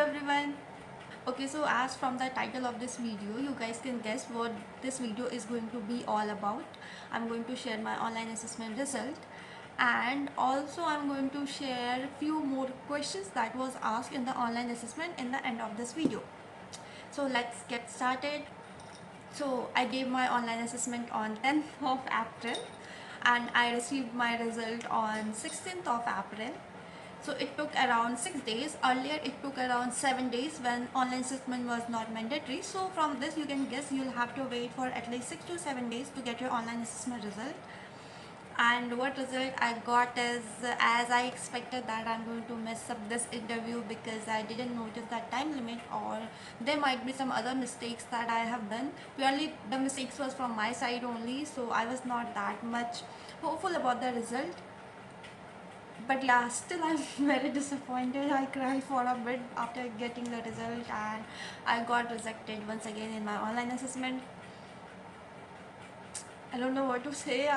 everyone. Okay, so as from the title of this video, you guys can guess what this video is going to be all about. I'm going to share my online assessment result, and also I'm going to share few more questions that was asked in the online assessment in the end of this video. So let's get started. So I gave my online assessment on 10th of April and I received my result on 16th of April. So it took around 6 days. Earlier it took around 7 days when online assessment was not mandatory. So from this you can guess you'll have to wait for at least 6 to 7 days to get your online assessment result. And what result I got is, as I expected that I'm going to mess up this interview because I didn't notice that time limit, or there might be some other mistakes that I have done. Purely the mistakes was from my side only, so I was not that much hopeful about the result. But yeah, still I'm very disappointed. I cried for a bit after getting the result, and I got rejected once again in my online assessment. I don't know what to say.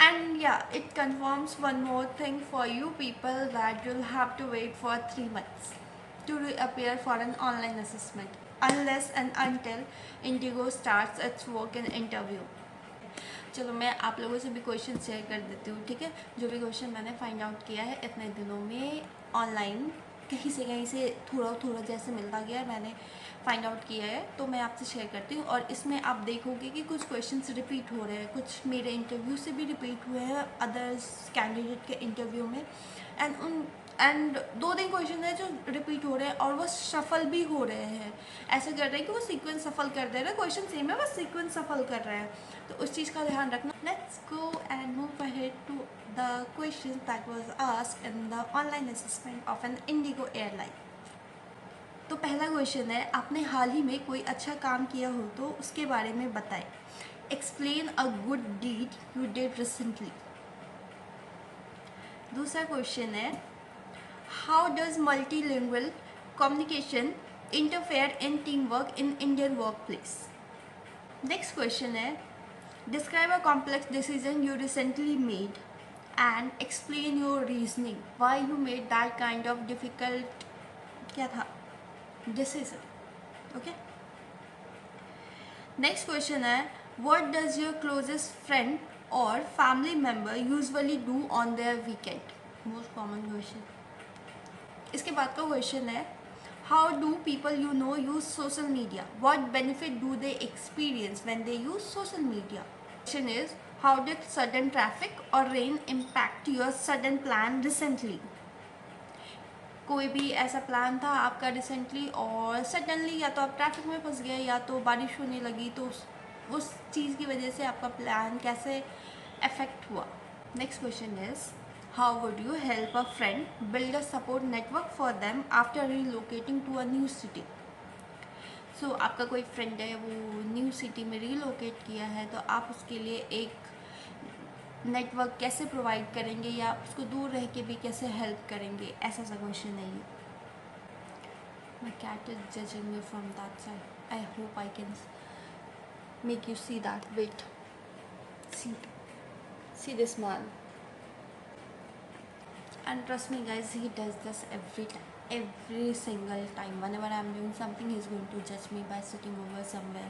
And yeah, it confirms one more thing for you people, that you'll have to wait for 3 months to appear for an online assessment unless and until Indigo starts its work in interview. चलो मैं आप लोगों से भी question share कर देती हूँ, ठीक है। जो भी क्वेश्चन मैंने फाइंड आउट किया है इतने दिनों में ऑनलाइन, कहीं से थोड़ा थोड़ा जैसे मिलता गया मैंने फाइंड आउट किया है, तो मैं आपसे शेयर करती हूँ। और इसमें आप देखोगे कि कुछ क्वेश्चंस रिपीट हो रहे हैं, कुछ मेरे इंटरव्यू से भी रिपीट हुए हैं अदर्स कैंडिडेट के इंटरव्यू में। एंड 2-3 क्वेश्चन है जो रिपीट हो रहे हैं और वो शफल भी हो रहे हैं। ऐसे कर रहे हैं कि वो सीक्वेंस सफल कर दे रहे हैं, क्वेश्चन सेम है बस सीक्वेंस सफल कर रहे हैं, तो उस चीज़ का ध्यान रखना। Let's go and move ahead to the question that was asked in the online assessment of an IndiGo airline. तो पहला क्वेश्चन है, आपने हाल ही में कोई अच्छा काम किया हो तो उसके बारे में बताएं। Explain a good deed you did recently. दूसरा क्वेश्चन है, how does multilingual communication interfere in team work in Indian work place. Next question है, describe a complex decision you recently made and explain your reasoning why you made that kind of difficult क्या था decision. Okay, next question है, what does your closest friend और family member usually do on their weekend. Most common question. इसके बाद का question है, how do people you know use social media, what benefit do they experience when they use social media. Question is, how did sudden traffic और rain impact your sudden plan recently. कोई भी ऐसा plan था आपका recently और suddenly या तो आप ट्रैफिक में फंस गए या तो बारिश होने लगी, तो उस चीज़ की वजह से आपका प्लान कैसे अफेक्ट हुआ। Next question is, how would you help a friend build a support network for them after relocating to a new city. So आपका कोई फ्रेंड है वो न्यू सिटी में रीलोकेट किया है, तो आप उसके लिए एक नेटवर्क कैसे प्रोवाइड करेंगे या उसको दूर रह के भी कैसे हेल्प करेंगे, ऐसा सा क्वेश्चन है ये। My cat is judging me from that side, I hope I can make you see that. Wait, see this man, and trust me guys, he does this every time, every single time. Whenever I'm doing something he's going to judge me by sitting over somewhere.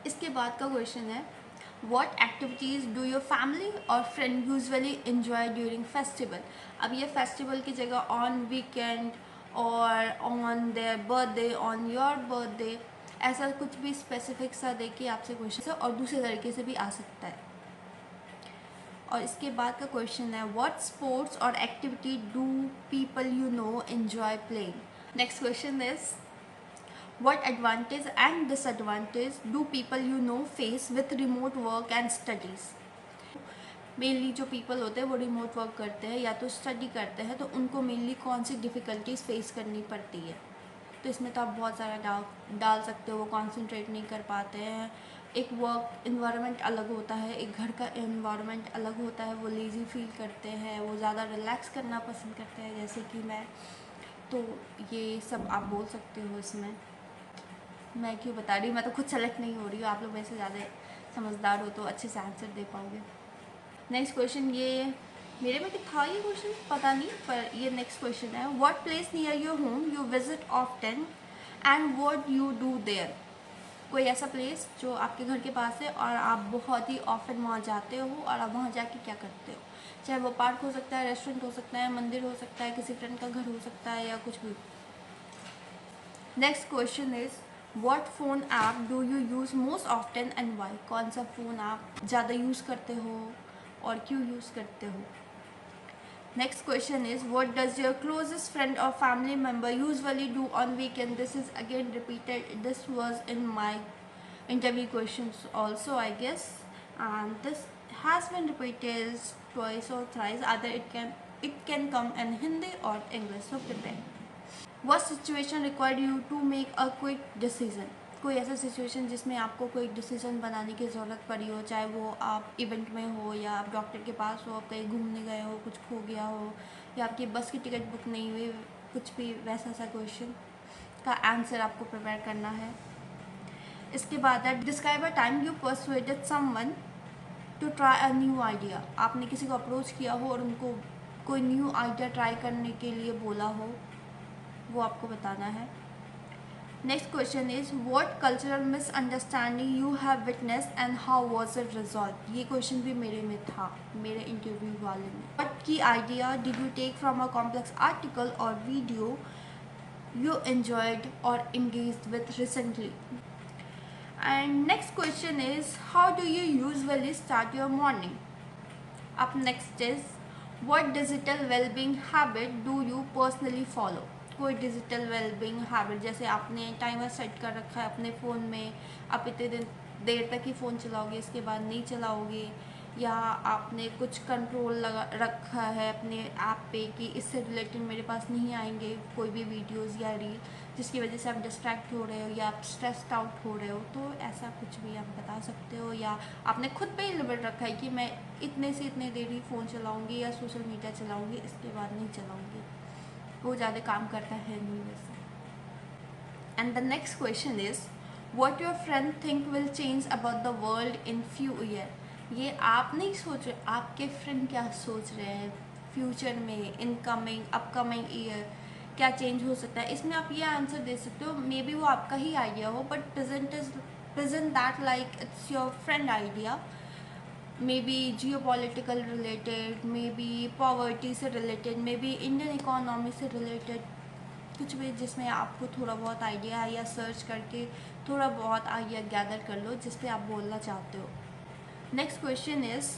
इसके बाद का question है, what activities do your family और friend usually enjoy during festival। अब ये festival की जगह on weekend और on their birthday, on your birthday, ऐसा कुछ भी स्पेसिफिक सा दे के आपसे क्वेश्चन है और दूसरे तरीके से भी आ सकता है। और इसके बाद का क्वेश्चन है, व्हाट स्पोर्ट्स और activity do people you no enjoy playing. Next question is, what advantage and disadvantage do people you no face with remote work and studies. Mainly जो पीपल होते हैं वो रिमोट वर्क करते हैं या तो स्टडी करते हैं, तो उनको मेनली कौन सी डिफ़िकल्टीज फेस करनी पड़ती है। तो इसमें तो आप बहुत सारा डाल सकते हो, वो कॉन्सेंट्रेट नहीं कर पाते हैं, एक वर्क इन्वायरमेंट अलग होता है, एक घर का इन्वायरमेंट अलग होता है, वो लेज़ी फील करते हैं, वो ज़्यादा रिलैक्स करना पसंद करते हैं जैसे कि मैं। तो ये सब आप बोल सकते हो इसमें। मैं क्यों बता रही हूँ, मैं तो खुद सेलेक्ट नहीं हो रही हूँ, आप लोग वैसे ज़्यादा समझदार हो तो अच्छे से आंसर दे पाओगे। नेक्स्ट क्वेश्चन, ये मेरे में क्या था ये क्वेश्चन पता नहीं, पर ये नेक्स्ट क्वेश्चन है, what place near your home you visit often and what you do their. कोई ऐसा प्लेस जो आपके घर के पास है और आप बहुत ही ऑफन वहाँ जाते हो, और आप वहाँ जाके क्या करते हो, चाहे वो पार्क हो सकता है, रेस्टोरेंट हो सकता है, मंदिर हो सकता है, किसी फ्रेंड का घर हो सकता है, या कुछ भी। Next question is what phone app do you use most often and why. कौन सा फ़ोन आप ज़्यादा यूज़ करते हो और क्यों यूज़ करते हो। Next question is what does your closest friend or family member usually do on weekend? This is again repeated. This was in my interview questions also, I guess, and this has been repeated twice or thrice. Either it can come in Hindi or English. So prepare. What situation required you to make a quick decision? कोई ऐसा situation जिसमें आपको कोई decision बनाने की ज़रूरत पड़ी हो, चाहे वो आप इवेंट में हो या आप डॉक्टर के पास हो, आप कहीं घूमने गए हो, कुछ खो गया हो, या आपकी बस की टिकट बुक नहीं हुई, कुछ भी वैसा सा क्वेश्चन का आंसर आपको प्रिपेयर करना है। इसके बाद है describe a time you persuaded someone to try a new idea. आपने किसी को अप्रोच किया हो और उनको कोई न्यू आइडिया ट्राई करने के लिए बोला हो, वो आपको बताना है। Next question is what cultural misunderstanding you have witnessed and how was it resolve. ये क्वेश्चन भी मेरे में था, मेरे इंटरव्यू वाले में। What key idea did you take from a complex article और video you enjoyed or engaged with recently. And next question is how do you usually start your morning. Up next is what digital well-being habit do you personally follow. कोई digital wellbeing habit, जैसे आपने timer set कर रखा है अपने phone में, आप इतने देर तक ही फ़ोन चलाओगे, इसके बाद नहीं चलाओगे, या आपने कुछ कंट्रोल लगा रखा है अपने ऐप पे कि इससे रिलेटेड मेरे पास नहीं आएंगे कोई भी वीडियोस या रील, जिसकी वजह से आप डिस्ट्रैक्ट हो रहे हो या आप स्ट्रेस्ड आउट हो रहे हो। तो ऐसा कुछ भी आप बता सकते हो, या आपने खुद पे ही लिमिट रखा है कि मैं इतने से इतने देर ही फ़ोन चलाऊँगी या सोशल मीडिया चलाऊँगी, इसके बाद नहीं चलाऊँगी, वो ज़्यादा काम करता है नहीं वैसे। And the next question is what your friend think will change about the world in few year. ये आप नहीं सोच रहे, आपके फ्रेंड क्या सोच रहे हैं फ्यूचर में, इनकमिंग अपकमिंग ईयर क्या चेंज हो सकता है। इसमें आप ये आंसर दे सकते हो, मे बी वो आपका ही आइडिया हो but present that like it's your friend idea, maybe geopolitical related, maybe poverty से related, maybe Indian economy से रिलेटेड, कुछ भी जिसमें आपको थोड़ा बहुत आइडिया है, या सर्च करके थोड़ा बहुत आइडिया गैदर कर लो जिस पे आप बोलना चाहते हो। Next question is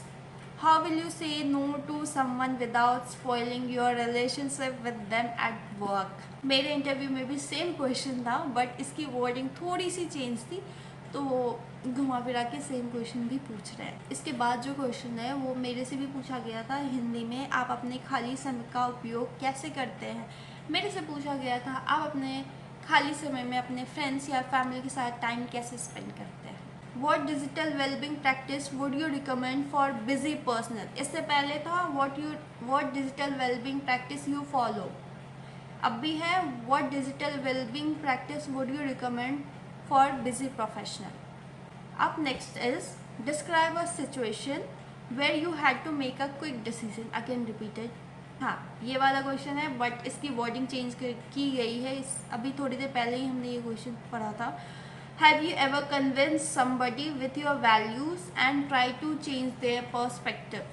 how will you say no to someone without spoiling your relationship with them at work. मेरे इंटरव्यू में भी सेम क्वेश्चन था बट इसकी वर्डिंग थोड़ी सी चेंज थी, तो घुमा फिरा के सेम क्वेश्चन भी पूछ रहे हैं। इसके बाद जो क्वेश्चन है वो मेरे से भी पूछा गया था हिंदी में, आप अपने खाली समय का उपयोग कैसे करते हैं। मेरे से पूछा गया था आप अपने खाली समय में अपने फ्रेंड्स या फैमिली के साथ टाइम कैसे स्पेंड करते हैं। What digital well-being practice would you recommend for busy personnel? इससे पहले था what digital well-being practice you follow. अब भी है what digital well-being practice would you recommend for busy professional. Up next is describe a situation where you had to make a quick decision. Again repeated. हाँ, ये वाला question है but इसकी wording change की गई है। अभी थोड़ी देर पहले ही हमने ये क्वेश्चन पढ़ा था। Have you ever convinced somebody with your values and tried to change their perspective?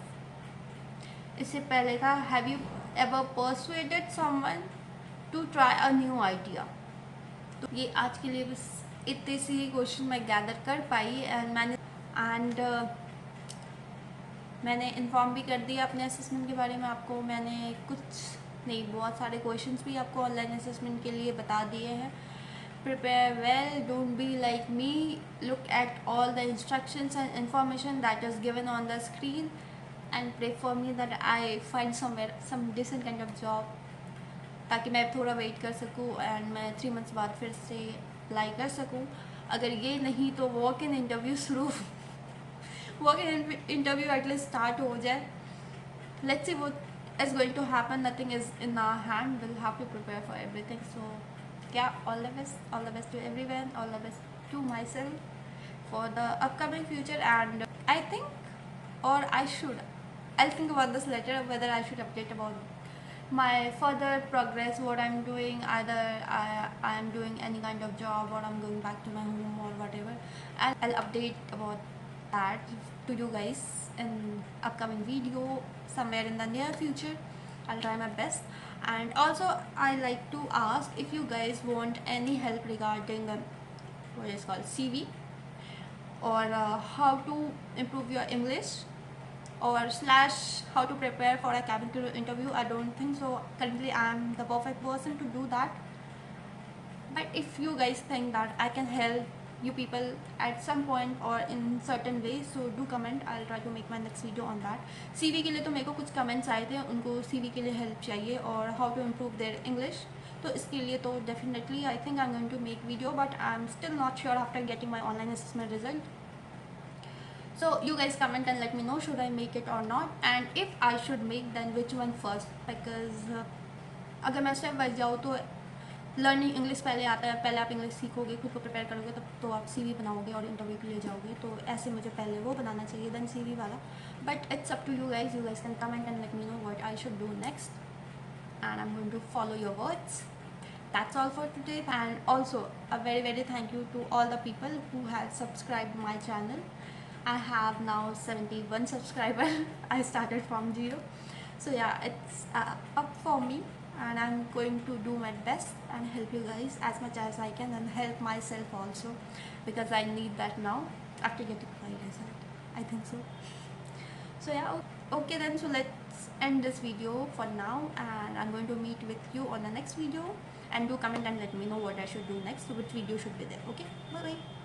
इससे पहले था Have you ever persuaded someone to try a new idea? तो ये आज के लिए बस इतने सी क्वेश्चन मैं गैदर कर पाई एंड मैंने इन्फॉर्म भी कर दिया अपने असेसमेंट के बारे में आपको। मैंने कुछ नहीं, बहुत सारे क्वेश्चंस भी आपको ऑनलाइन असेसमेंट के लिए बता दिए हैं। Prepare well, don't be like me, look at all the instructions and information that is given on the screen and pray for me that I find some decent kind of job, ताकि मैं थोड़ा wait कर सकूँ and मैं 3 months बाद फिर से apply कर सकूँ। अगर ये नहीं तो walk in interview at least start हो जाए। Let's see what is going to happen. Nothing is in our hand, we'll have to prepare for everything. So yeah, all the best to everyone, all the best to myself for the upcoming future. And I think, or I I'll think about this later whether I should update about my further progress, what I'm doing, either I am doing any kind of job or I'm going back to my home or whatever, and I'll update about that to you guys in upcoming video somewhere in the near future. I'll try my best. And also I like to ask if you guys want any help regarding what is called CV, or how to improve your English, or slash how to prepare for a cabin crew interview. I don't think so currently I'm the perfect person to do that, but if you guys think that I can help you people at some point or in certain ways, so do comment. I'll try to make my next video on that. CV के लिए तो मेरे को कुछ comments आए थे, उनको CV के लिए help चाहिए और how to improve their English, तो इसके लिए तो definitely I think I'm going to make video, but I'm still not sure after getting my online assessment result. So you guys comment and let me know should I make it or not, and if I should make, then which one first, because अगर मैं step wise जाऊँ तो learning English पहले आता है, पहले आप English सीखोगे, खुद को प्रिपेयर करोगे, तब तो आप CV बनाओगे और इंटरव्यू के लिए जाओगे, तो ऐसे मुझे पहले वो बनाना चाहिए देन CV वाला. But it's up to you guys can comment and let me know what I should do next, and I'm going to follow your words. That's all for today, and also a very very thank you to all the people who have subscribed my channel. I have now 71 subscribers. I started from 0, so yeah, it's up for me, and I'm going to do my best and help you guys as much as I can, and help myself also, because I need that now after getting my result, I think so. So yeah, okay then, so let's end this video for now, and I'm going to meet with you on the next video, and do comment and let me know what I should do next, which video should be there. Okay, bye bye.